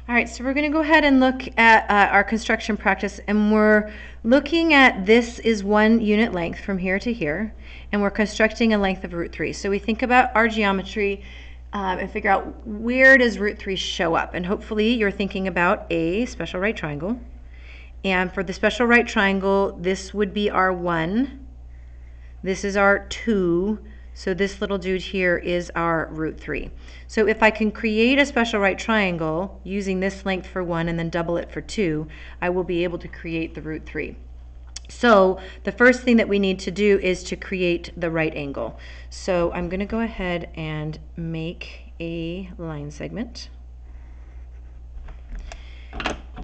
All right, so we're going to go ahead and look at our construction practice, and we're looking at this is 1 unit length from here to here, and we're constructing a length of root 3. So we think about our geometry and figure out where does root 3 show up, and hopefully you're thinking about a special right triangle. And for the special right triangle, this would be our 1, this is our 2, so this little dude here is our root 3. So if I can create a special right triangle using this length for 1 and then double it for 2, I will be able to create the root 3. So the first thing that we need to do is to create the right angle. So I'm going to go ahead and make a line segment.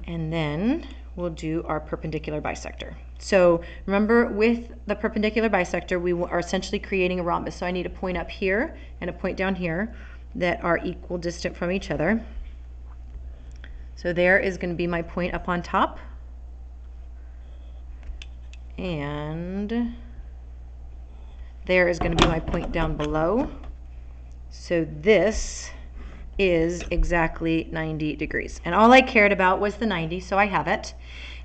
And then we'll do our perpendicular bisector. So remember, with the perpendicular bisector, we are essentially creating a rhombus. So I need a point up here and a point down here that are equal distant from each other. So there is going to be my point up on top. And there is going to be my point down below. So this is exactly 90 degrees. And all I cared about was the 90, so I have it.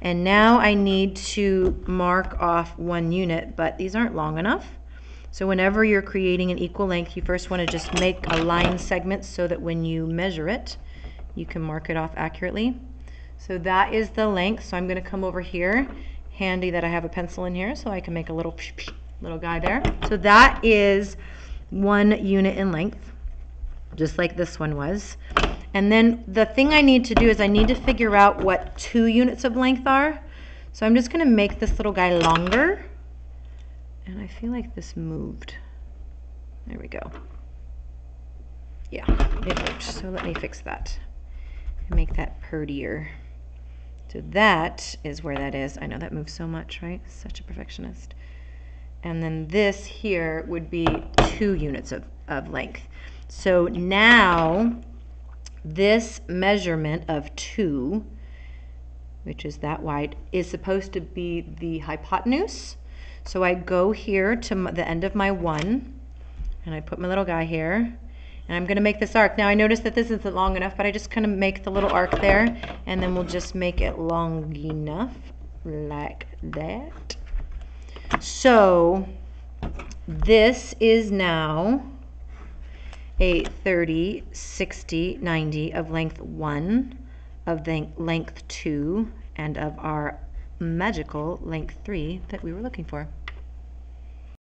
And now I need to mark off 1 unit, but these aren't long enough. So whenever you're creating an equal length, you first want to just make a line segment so that when you measure it, you can mark it off accurately. So that is the length. So I'm going to come over here. Handy that I have a pencil in here so I can make a little guy there. So that is 1 unit in length, just like this one was. And then the thing I need to do is I need to figure out what 2 units of length are. So I'm just going to make this little guy longer. And I feel like this moved. There we go. Yeah, it moved. So let me fix that and make that prettier. So that is where that is. I know that moves so much, right? Such a perfectionist. And then this here would be 2 units of length. So now this measurement of 2, which is that wide, is supposed to be the hypotenuse. So I go here to the end of my 1, and I put my little guy here, and I'm going to make this arc. Now I notice that this isn't long enough, but I just kind of make the little arc there, and then we'll just make it long enough like that. So this is now a 30, 60, 90 of length 1, of length 2, and of our magical length 3 that we were looking for.